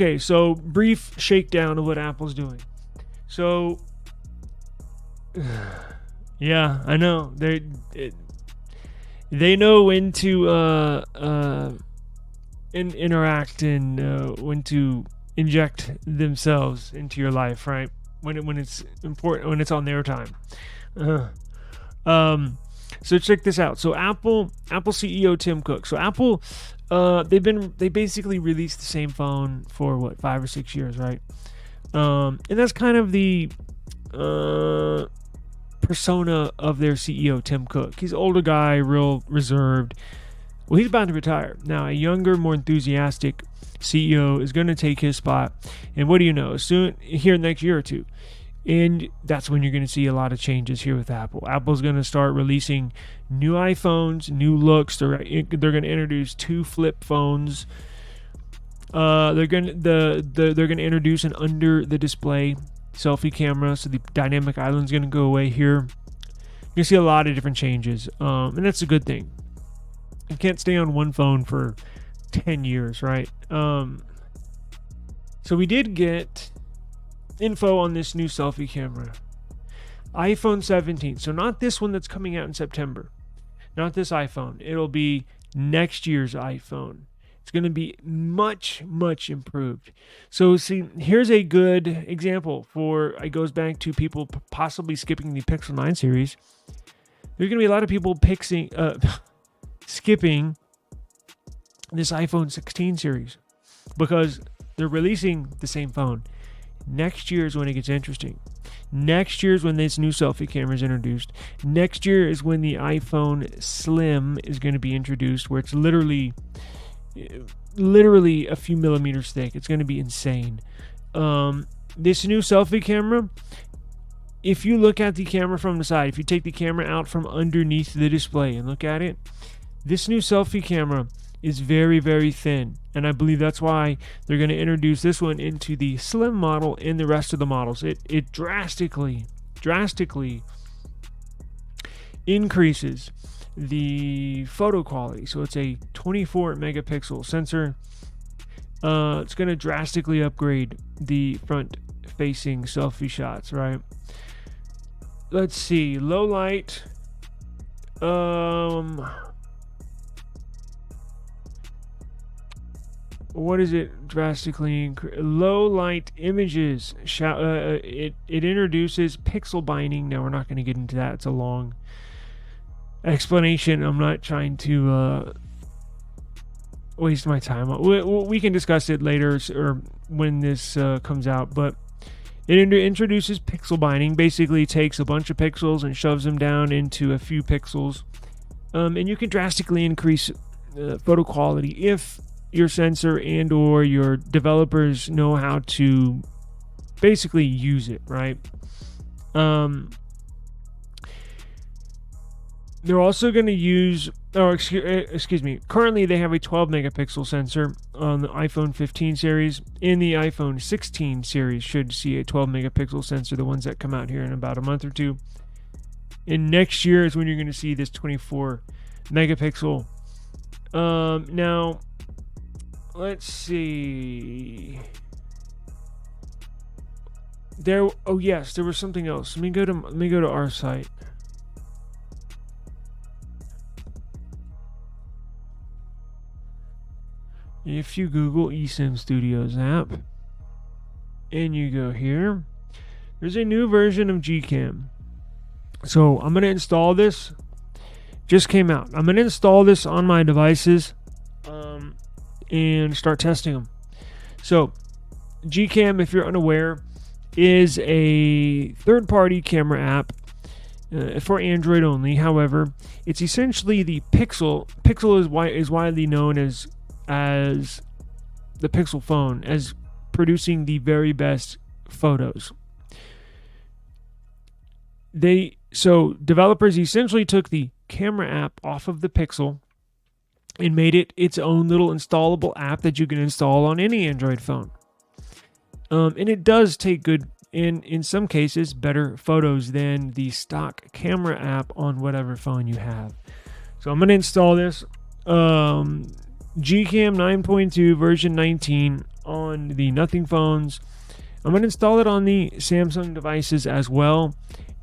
Okay, so brief shakedown of what Apple's doing. So, yeah, I know they know when to interact and when to inject themselves into your life, right? When it's important, when it's on their time. So check this out. So Apple CEO Tim Cook. So Apple, they basically released the same phone for what, 5 or 6 years, right? And that's kind of the persona of their CEO Tim Cook. He's an older guy, real reserved. Well, he's about to retire. Now, a younger, more enthusiastic CEO is going to take his spot. And what do you know? Soon, here next year or two. And that's when you're going to see a lot of changes here with Apple. Apple's going to start releasing new iPhones, new looks. They're going to introduce 2 flip phones. They're going to introduce an under the display selfie camera. So the dynamic island's going to go away here. You're going to see a lot of different changes. And that's a good thing. You can't stay on one phone for 10 years, right? So we did get info on this new selfie camera. iPhone 17. So not this one that's coming out in September. Not this iPhone. It'll be next year's iPhone. It's going to be much, much improved. So see, here's a good example for, it goes back to people possibly skipping the Pixel 9 series. There's going to be a lot of people skipping this iPhone 16 series because they're releasing the same phone. Next year is when it gets interesting. Next year is when this new selfie camera is introduced. Next year is when the iPhone Slim is going to be introduced, where it's literally a few millimeters thick. It's going to be insane. This new selfie camera, if you look at the camera from the side, if you take the camera out from underneath the display and look at it, this new selfie camera is very, very thin. And I believe that's why they're going to introduce this one into the Slim model and the rest of the models. It drastically increases the photo quality. So it's a 24 megapixel sensor. It's going to drastically upgrade the front facing selfie shots, right? Let's see. Low light. What is it? Drastically low light images. It introduces pixel binding. Now we're not going to get into that. It's a long explanation. I'm not trying to waste my time. We can discuss it later or when this comes out. But it introduces pixel binding. Basically, takes a bunch of pixels and shoves them down into a few pixels, and you can drastically increase photo quality if your sensor and or your developers know how to basically use it, right? They're also going to use, excuse me, currently they have a 12 megapixel sensor on the iPhone 15 series. In the iPhone 16 series should see a 12 megapixel sensor, the ones that come out here in about a month or two. And next year is when you're going to see this 24 megapixel. Now, let's see. There was something else. Let me go to our site. If you Google eSIM Studios app and you go here, there's a new version of Gcam. So I'm going to install this. Just came out. I'm going to install this on my devices and start testing them. So Gcam, if you're unaware, is a third-party camera app for Android only. However, it's essentially the Pixel. Pixel is widely known as the Pixel phone, as producing the very best photos. So developers essentially took the camera app off of the Pixel and made it its own little installable app that you can install on any Android phone. And it does take good, in some cases, better photos than the stock camera app on whatever phone you have. So I'm going to install this. Gcam 9.2 version 19 on the Nothing phones. I'm going to install it on the Samsung devices as well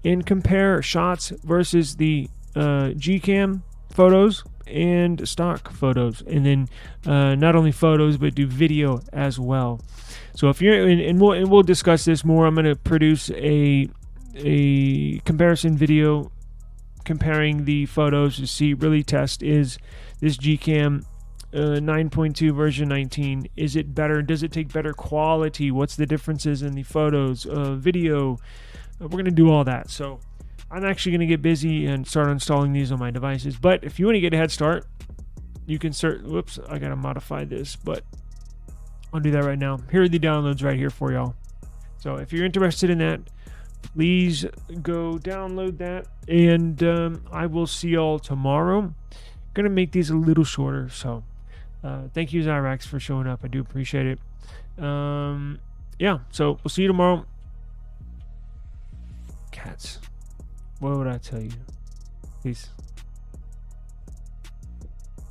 and compare shots versus the Gcam photos and stock photos, and then not only photos but do video as well. So if you're and we'll discuss this more. I'm going to produce a comparison video comparing the photos to see, really test, is this Gcam 9.2 version 19, is it better? Does it take better quality? What's the differences in the photos, video? We're going to do all that. So I'm actually going to get busy and start installing these on my devices. But if you want to get a head start, you can whoops, I got to modify this, but I'll do that right now. Here are the downloads right here for y'all. So if you're interested in that, please go download that, and I will see y'all tomorrow. Gonna make these a little shorter, so thank you, Zyrax, for showing up. I do appreciate it. Yeah, so we'll see you tomorrow. Cats, what would I tell you? Peace.